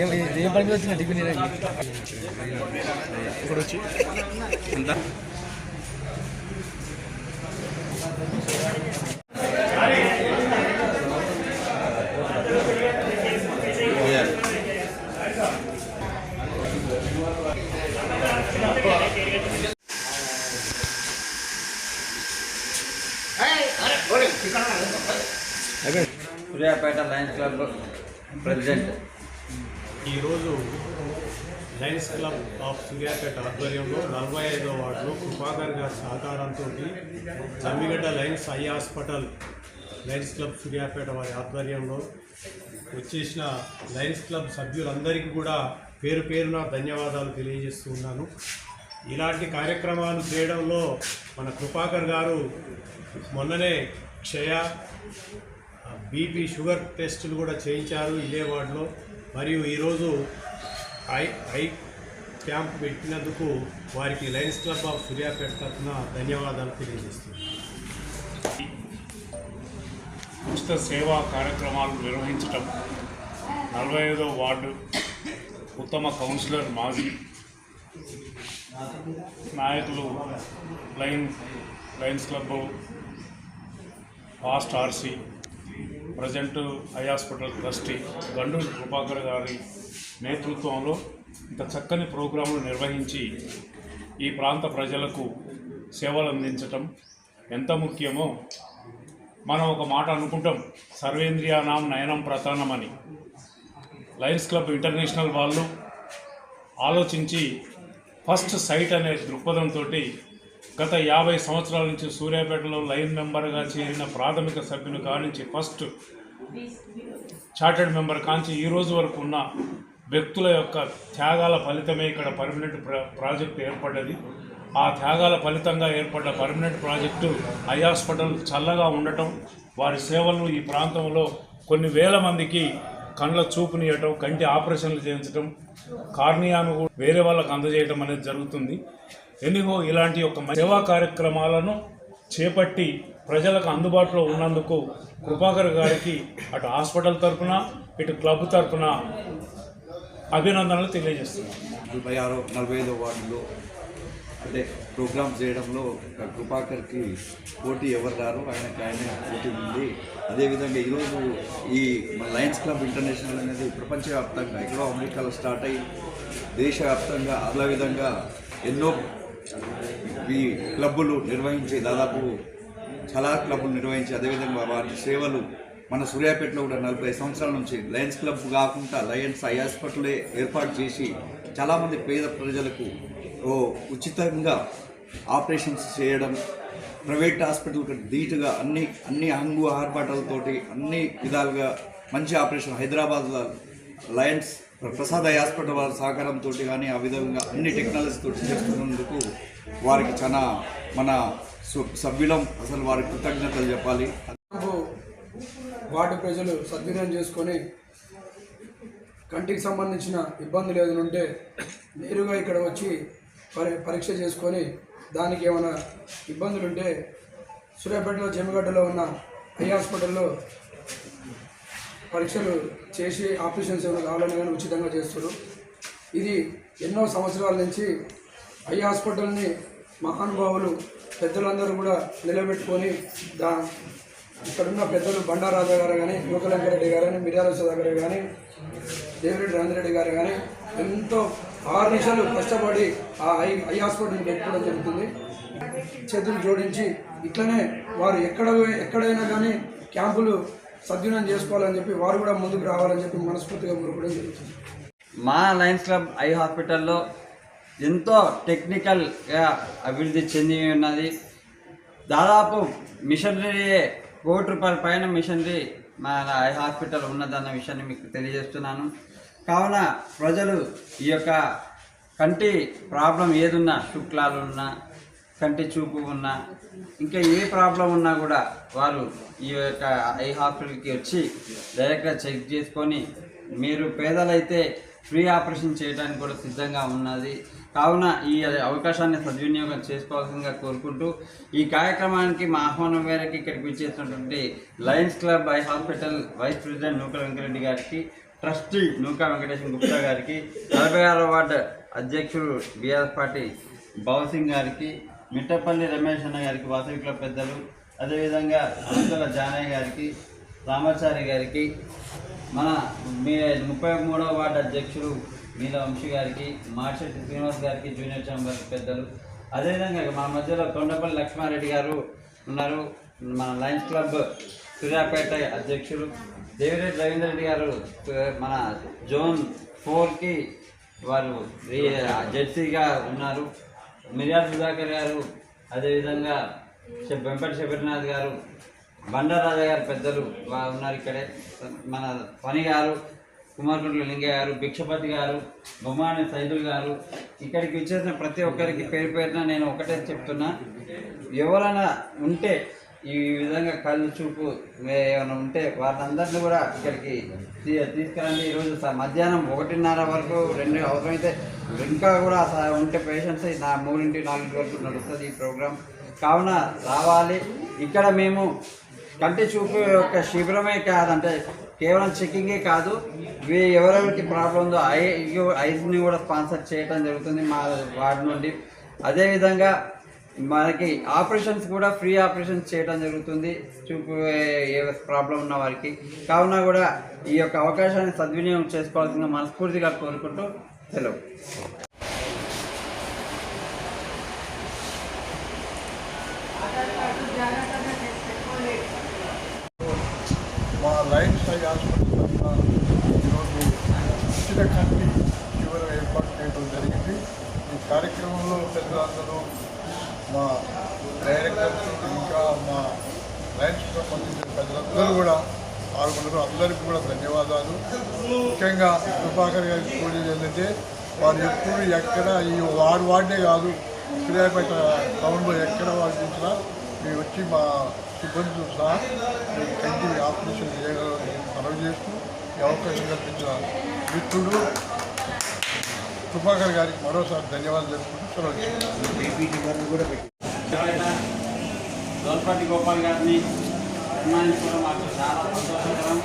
ఏం పని మీద వచ్చిన టిఫిన్ ఇప్పుడు వచ్చి ఎంత సూర్యాపేట లయన్స్ క్లబ్ ప్రెసిడెంట్. ఈరోజు లయన్స్ క్లబ్ ఆఫ్ సూర్యాపేట ఆధ్వర్యంలో 45వ వార్డులో కృపాకర్ గారి సహకారంతో Jammigadda Lions eye hospital Lions club Suryapet వారి ఆధ్వర్యంలో వచ్చేసిన లయన్స్ క్లబ్ సభ్యులందరికీ కూడా పేరు పేరున ధన్యవాదాలు తెలియజేస్తూ ఉన్నాను. ఇలాంటి కార్యక్రమాలు చేయడంలో మన కృపాకర్ గారు మొన్ననే క్షయ బీపీ షుగర్ టెస్టులు కూడా చేయించారు ఇదే వార్డులో. మరియు ఈరోజు ఐ క్యాంప్ పెట్టినందుకు వారికి లయన్స్ క్లబ్ ఆఫ్ సూర్యాపేట తరఫున ధన్యవాదాలు తెలియజేస్తున్నాను. ఉచిత సేవా కార్యక్రమాలు నిర్వహించటం 45వ వార్డు ఉత్తమ కౌన్సిలర్ మాజీ నాయకులు Lions club fast RC present eye hospital trustee Ganduri Krupakar గారి నేతృత్వంలో ఇంత చక్కని ప్రోగ్రాంలు నిర్వహించి ఈ ప్రాంత ప్రజలకు సేవలు అందించటం ఎంత ముఖ్యమో మనం ఒక మాట అనుకుంటాం, సర్వేంద్రియానాం నయనం ప్రధానమని. లయన్స్ క్లబ్ ఇంటర్నేషనల్ వాళ్ళు ఆలోచించి ఫస్ట్ సైట్ అనే దృక్పథంతో గత 50 సంవత్సరాల నుంచి సూర్యాపేటలో లైన్ మెంబర్గా చేరిన ప్రాథమిక సభ్యుని కానించి ఫస్ట్ చార్టెడ్ మెంబర్ కాంచి ఈ రోజు వరకు ఉన్న వ్యక్తుల యొక్క త్యాగాల ఫలితమే ఇక్కడ పర్మనెంట్ ప్రాజెక్టు ఏర్పడ్డది. ఆ త్యాగాల ఫలితంగా ఏర్పడ్డ పర్మనెంట్ ప్రాజెక్టు ఐ హాస్పిటల్ చల్లగా ఉండటం, వారి సేవలు ఈ ప్రాంతంలో కొన్ని వేల మందికి కండ్ల చూపునియటం, కంటి ఆపరేషన్లు చేయించడం, కార్నియాను వేరే వాళ్ళకు అందజేయడం అనేది జరుగుతుంది. ఎందుకో ఇలాంటి ఒక సేవా కార్యక్రమాలను చేపట్టి ప్రజలకు అందుబాటులో ఉన్నందుకు కృపాకర్ గారికి అటు హాస్పిటల్ తరఫున ఇటు క్లబ్ తరఫున అభినందనలు తెలియజేస్తున్నాను. 45వ వార్డులో అంటే ప్రోగ్రామ్ చేయడంలో కృపాకర్కి పోటీ ఎవరు రారు, ఆయన పోటీ ఉంది. అదేవిధంగా ఈరోజు ఈ లయన్స్ క్లబ్ ఇంటర్నేషనల్ అనేది ప్రపంచవ్యాప్తంగా ఎక్కడో అమెరికాలో స్టార్ట్ అయ్యి దేశవ్యాప్తంగా అదేవిధంగా ఎన్నో ఈ క్లబ్బులు నిర్వహించి దాదాపు చాలా క్లబ్బులు నిర్వహించి అదేవిధంగా వారి సేవలు మన సూర్యాపేటలో కూడా 40 సంవత్సరాల నుంచి లయన్స్ క్లబ్ కాకుండా లయన్స్ ఐ హాస్పిటలే ఏర్పాటు చేసి చాలామంది పేద ప్రజలకు ఉచితంగా ఆపరేషన్స్ చేయడం, ప్రైవేట్ హాస్పిటల్కి ధీటుగా అన్ని హంగు ఆర్భాటాలతోటి అన్ని విధాలుగా మంచి ఆపరేషన్ హైదరాబాద్లో లయన్స్ ప్రసాద్ ఐ హాస్పిటల్ వారి సహకారంతో కానీ ఆ విధంగా అన్ని టెక్నాలజీతో చేస్తున్నందుకు వారికి చాలా మన సభ్యులం అసలు వారికి కృతజ్ఞతలు చెప్పాలి. వార్డు ప్రజలు సద్వినియోగం చేసుకొని కంటికి సంబంధించిన ఇబ్బందులు ఏదైనా ఉంటే నేరుగా ఇక్కడ వచ్చి పరీక్ష చేసుకొని దానికి ఏమైనా ఇబ్బందులు ఉంటే సూర్యాపేటలో జమ్మిగడ్డలో ఉన్న ఐ హాస్పిటల్లో పరీక్షలు చేసి ఆపరేషన్స్ ఏమైనా కావాలని కానీ ఉచితంగా చేస్తారు. ఇది ఎన్నో సంవత్సరాల నుంచి ఐ హాస్పిటల్ని మహానుభావులు పెద్దలందరూ కూడా నిలబెట్టుకొని ఇక్కడున్న పెద్దలు బండారాజా గారు కానీ, యువకలంకరెడ్డి గారు కానీ, మిర్యాల సుధాకర్ కానీ, దేవిరెడ్డి రంజిరెడ్డి గారు కానీ ఎంతో 6 నిమిషాలు కష్టపడి ఆ ఐ హాస్పిటల్ని పెట్టుకోవడం జరుగుతుంది. చేతులు జోడించి ఇట్లనే వారు ఎక్కడైనా కానీ క్యాంపులు సద్వినియోగం చేసుకోవాలని చెప్పి వారు కూడా ముందుకు రావాలని చెప్పి మనస్ఫూర్తిగా కోరుకోవడం జరుగుతుంది. మా లయన్స్ క్లబ్ ఐ హాస్పిటల్లో ఎంతో టెక్నికల్గా అభివృద్ధి చెంది ఉన్నది. దాదాపు మిషనరీ ₹1,00,00,000 పైన మిషనరీ మా ఐ హాస్పిటల్ ఉన్నదన్న విషయాన్ని మీకు తెలియజేస్తున్నాను. కావున ప్రజలు ఈ యొక్క కంటి ప్రాబ్లం ఏదున్నా, శుక్లాలు ఉన్నా, కంటి చూపు ఉన్నా, ఇంకా ఏ ప్రాబ్లం ఉన్నా కూడా వారు ఈ యొక్క ఐ హాస్పిటల్కి వచ్చి డైరెక్ట్గా చెక్ చేసుకొని, మీరు పేదలైతే ఫ్రీ ఆపరేషన్ చేయడానికి కూడా సిద్ధంగా ఉన్నది. కావున ఈ అవకాశాన్ని సద్వినియోగం చేసుకోవాల్సిందిగా కోరుకుంటూ ఈ కార్యక్రమానికి మా ఆహ్వానం మేరకు ఇక్కడికి విచ్చేసినటువంటి lions club eye hospital vice president Nukala Venkareddy గారికి, ట్రస్టీ నూకా వెంకటేశ్వర గుప్తా గారికి, 46వ వార్డు అధ్యక్షుడు బీఆర్ఎస్ పార్టీ భవసింగ్ గారికి, మిట్టపల్లి రమేష్ అన్న గారికి, వాసవి క్లబ్ పెద్దలు, అదేవిధంగా అంతుల జానయ్య గారికి, రామాచారి గారికి, మన 33వ వార్డు అధ్యక్షుడు మీల వంశీ గారికి, మార్షెట్టి శ్రీనివాస్ గారికి, జూనియర్ ఛాంబర్ పెద్దలు, అదేవిధంగా మన మధ్యలో కొండపల్లి లక్ష్మారెడ్డి గారు ఉన్నారు, మన లయన్స్ క్లబ్ సూర్యాపేట అధ్యక్షులు, దేవిరెడ్డి రవీంద్ర రెడ్డి గారు మన జోన్ 4కి వారు జెడ్సీగా ఉన్నారు, మిర్యాల సుధాకర్ గారు, అదేవిధంగా వెంపటి శబరినాథ్ గారు, బండారాజా గారు పెద్దలు ఉన్నారు ఇక్కడే, మన పని గారు, కుమార్గుండ్ల లింగయ్య గారు, భిక్షపతి గారు, బొమ్మాని సైదుల్ గారు, ఇక్కడికి వచ్చేసిన ప్రతి ఒక్కరికి పేరు పేరున నేను ఒకటే చెప్తున్నా, ఎవరైనా ఉంటే ఈ విధంగా కళ్ళు చూపు ఏమైనా ఉంటే వారందరినీ కూడా ఇక్కడికి తీసుకురండి. ఈరోజు మధ్యాహ్నం 1:30 వరకు 2 అవసరమైతే ఇంకా కూడా ఉంటే పేషెంట్స్ 3-4 వరకు నడుస్తుంది ఈ ప్రోగ్రాం. కావున రావాలి. ఇక్కడ మేము కంటి చూపు యొక్క శిబిరమే కాదంటే కేవలం చెకింగే కాదు, ఎవరెవరికి ప్రాబ్లం ఉందో ఐస్ని కూడా స్పాన్సర్ చేయడం జరుగుతుంది మా వార్డు నుండి. అదేవిధంగా మనకి ఆపరేషన్స్ కూడా ఫ్రీ ఆపరేషన్స్ చేయడం జరుగుతుంది చూపు ఏ ప్రాబ్లం ఉన్న వారికి. కావున కూడా ఈ యొక్క అవకాశాన్ని సద్వినియోగం చేసుకోవాల్సిందిగా మనస్ఫూర్తిగా కోరుకుంటూ సెలవు. మా లయన్స్ ఐ హాస్పిటల్ ఈరోజు ఉచిత కంటి శిబిరం ఏర్పాటు చేయడం జరిగింది. ఈ కార్యక్రమంలో పెద్దలందరూ మా డైరెక్టర్స్ ఇంకా మా లయన్స్కి సంబంధించిన పెద్దలందరూ కూడా పాల్గొన్నారు. అందరికీ కూడా ధన్యవాదాలు. ముఖ్యంగా కృపాకర్ గారికి కోరేది ఏంటంటే వారు ఎప్పుడు ఎక్కడ ఈ వార్డే కాదు సూర్యాపేట టౌన్లో ఎక్కడ వాడు చూసినా మేము వచ్చి మా సిబ్బందితో సహా మేము కంటి ఆపరేషన్ చేయగలని మనవి చేస్తూ ఈ అవకాశం కల్పించిన మిత్రుడు కృపాకర్ గారికి మరోసారి ధన్యవాదాలు తెలుపుకుంటూ గోల్పాటి గోపాల్ గారిని సన్మానించడం మాకు చాలా సంతోషకరం.